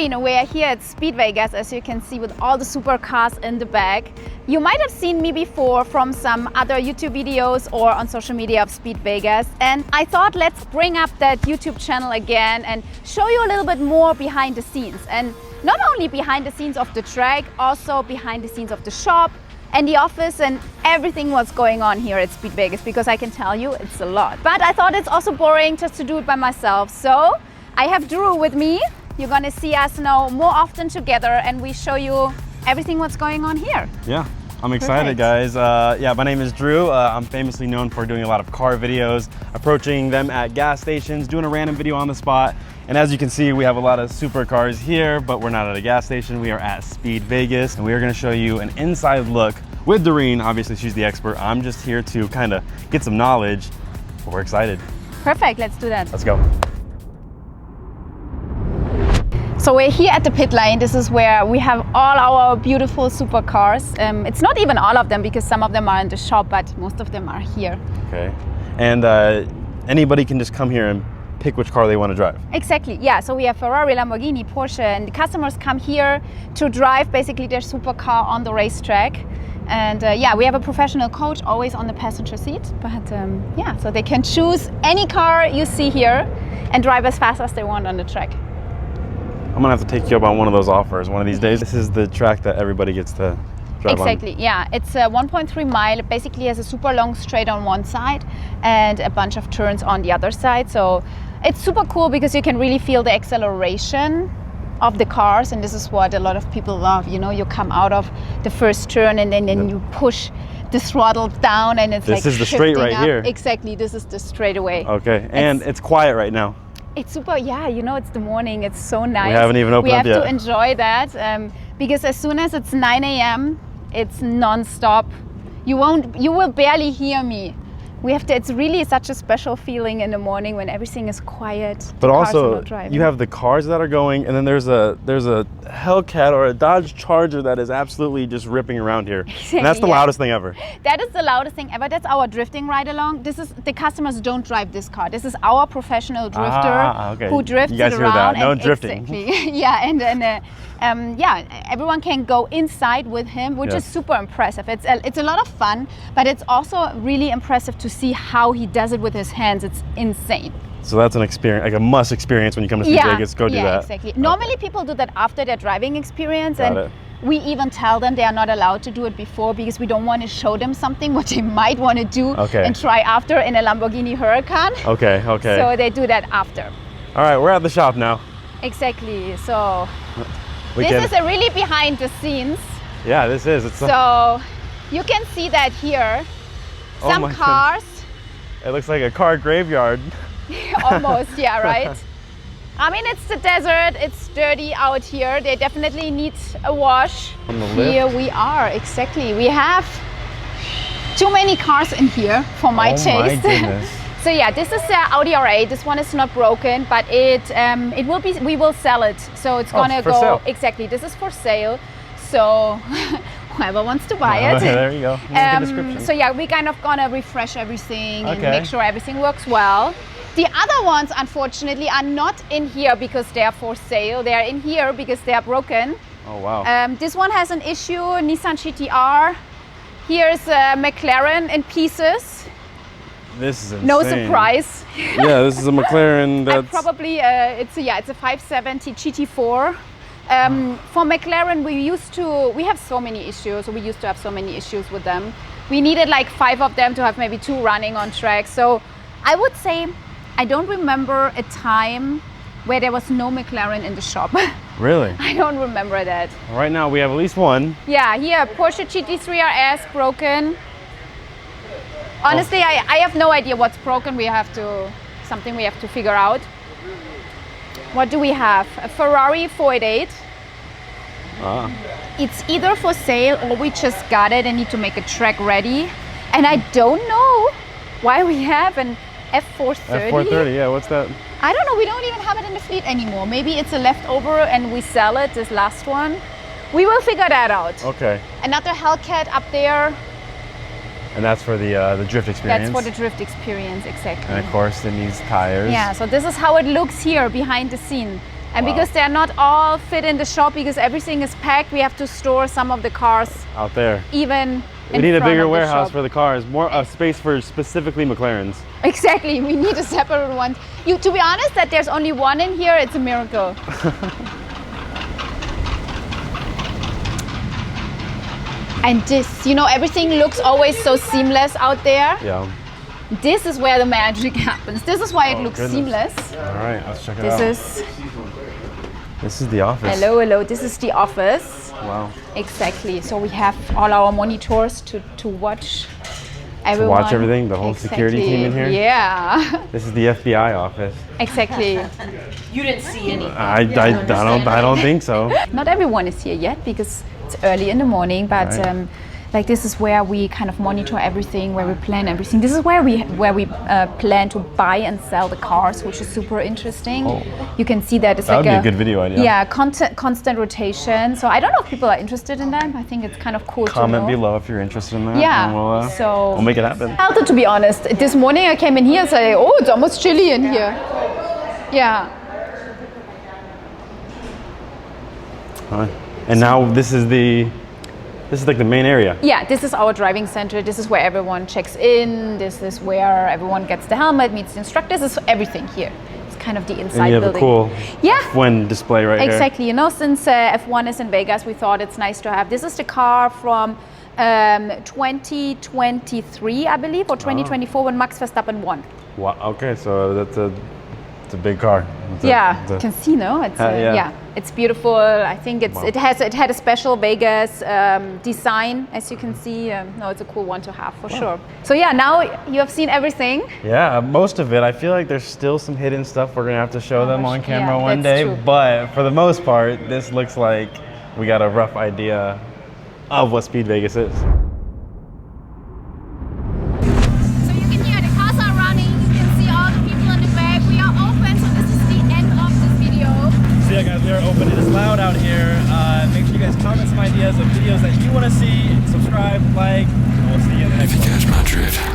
Doreen. We are here at Speed Vegas, as you can see, with all the supercars in the back. You might have seen me before from some other YouTube videos or on social media of Speed Vegas. And I thought, let's bring up that YouTube channel again and show you a little bit more behind the scenes. And not only behind the scenes of the track, also behind the scenes of the shop and the office and everything what's going on here at Speed Vegas, because I can tell you it's a lot. But I thought it's also boring just to do it by myself. So I have Drew with me. You're gonna see us now more often together and we show you everything what's going on here. Yeah, I'm excited, guys. Yeah, my name is Drew. I'm famously known for doing a lot of car videos, approaching them at gas stations, doing a random video on the spot. And as you can see, we have a lot of supercars here, but we're not at a gas station. We are at Speed Vegas, and we are gonna show you an inside look with Doreen. Obviously, she's the expert. I'm just here to kind of get some knowledge, but we're excited. Perfect, let's do that. Let's go. So we're here at the pit lane. This is where we have all our beautiful supercars. It's not even all of them because some of them are in the shop, but most of them are here. Okay. And anybody can just come here and pick which car they want to drive. Exactly, yeah. So we have Ferrari, Lamborghini, Porsche, and the customers come here to drive basically their supercar on the racetrack. And yeah, we have a professional coach always on the passenger seat. But yeah, so they can choose any car you see here and drive as fast as they want on the track. I'm gonna have to take you up on one of those offers one of these days. This is the track that everybody gets to drive on. Exactly, yeah. It's 1.3 mile. It basically has a super long straight on one side and a bunch of turns on the other side. So it's super cool because you can really feel the acceleration of the cars, and this is what a lot of people love. You know, you come out of the first turn and then you push the throttle down and it's this like is the straight right up. here. Exactly, this is the straightaway. Okay, and it's quiet right now. It's super, yeah, you know, it's the morning, it's so nice. We haven't even opened up yet. We have to enjoy that because as soon as it's 9 a.m., it's non-stop. You will barely hear me. It's really such a special feeling in the morning when everything is quiet. But also, you have the cars that are going, and then there's a Hellcat or a Dodge Charger that is absolutely just ripping around here. Exactly, and that's the loudest thing ever. That is the loudest thing ever. That's our drifting ride along. The customers don't drive this car. This is our professional drifter who drifts you guys it hear around. That. No drifting. Exactly. Yeah, and then yeah, everyone can go inside with him, which is super impressive. It's a lot of fun, but it's also really impressive to see how he does it with his hands. It's insane. So that's an experience, like a must experience when you come to Speed Vegas. Go do that. Yeah, exactly. Normally people do that after their driving experience, and we even tell them they are not allowed to do it before because we don't want to show them something what they might want to do and try after in a Lamborghini Huracan. Okay. So they do that after. All right, we're at the shop now. Exactly. So this is a really behind the scenes. Yeah, this is. So you can see that here. Some cars. Goodness. It looks like a car graveyard. Almost, yeah, right? I mean, it's the desert, it's dirty out here. They definitely need a wash. On the lift. Here we are, exactly. We have too many cars in here for my taste. My goodness. So yeah, this is the Audi R8. This one is not broken, but it will be. We will sell it. So it's gonna go sale. Exactly. This is for sale. So whoever wants to buy it. There you go. The description. So yeah, we're kind of gonna refresh everything and make sure everything works well. The other ones, unfortunately, are not in here because they are for sale. They are in here because they are broken. Oh wow. This one has an issue. Nissan GT-R. Here's a McLaren in pieces. This is insane. No surprise. Yeah, this is a McLaren. That's probably it's a 570 GT4. For McLaren, we have so many issues. We used to have so many issues with them. We needed like 5 of them to have maybe 2 running on track. So I would say I don't remember a time where there was no McLaren in the shop. Really? I don't remember that. Right now we have at least one. Yeah, here Porsche GT3 RS broken. Honestly, I have no idea what's broken. Something we have to figure out. What do we have? A Ferrari 488. It's either for sale or we just got it and need to make a track ready. And I don't know why we have an F430. F430, yeah, what's that? I don't know, we don't even have it in the fleet anymore. Maybe it's a leftover and we sell it, this last one. We will figure that out. Okay. Another Hellcat up there. And that's for the drift experience? That's for the drift experience, exactly. And of course, it needs tires. Yeah, so this is how it looks here behind the scene. And because they're not all fit in the shop, because everything is packed, we have to store some of the cars out there. Even we need a bigger warehouse for the cars, more space for specifically McLarens. Exactly, we need a separate one. To be honest, that there's only one in here, it's a miracle. And this, you know, everything looks always so seamless out there. Yeah. This is where the magic happens. This is why it looks seamless. All right, let's check it out. This is the office. Hello, hello. This is the office. Wow. Exactly. So we have all our monitors to watch everyone. To watch everything, the whole security team in here? Yeah. This is the FBI office. Exactly. You didn't see anything. I don't think so. Not everyone is here yet because it's early in the morning, but like this is where we kind of monitor everything, where we plan everything. This is where we plan to buy and sell the cars, which is super interesting. Oh. You can see that it's that like would be a good video idea. Yeah, constant rotation. So I don't know if people are interested in that. I think it's kind of cool. Comment below if you're interested in that. Yeah, we'll make it happen. To be honest, this morning I came in here and said, oh, it's almost chilly in here. Yeah. And now this is like the main area. Yeah, this is our driving center. This is where everyone checks in. This is where everyone gets the helmet, meets the instructor. This is everything here. It's kind of the inside and you have building. A cool F1 display right here. Exactly. You know, since F1 is in Vegas, we thought it's nice to have. This is the car from 2023, I believe, or 2024 when Max Verstappen won. Wow. Okay, so it's a big car. You can see, no? It's it's beautiful. I think it had a special Vegas design, as you can see. No, it's a cool one to have for sure. So yeah, now you have seen everything. Yeah, most of it. I feel like there's still some hidden stuff we're gonna have to show them on camera one day. True. But for the most part, this looks like we got a rough idea of what Speed Vegas is. Yeah, guys, we are open. It is loud out here. Make sure you guys comment some ideas of videos that you want to see. Subscribe, like, and we'll see you in the next one.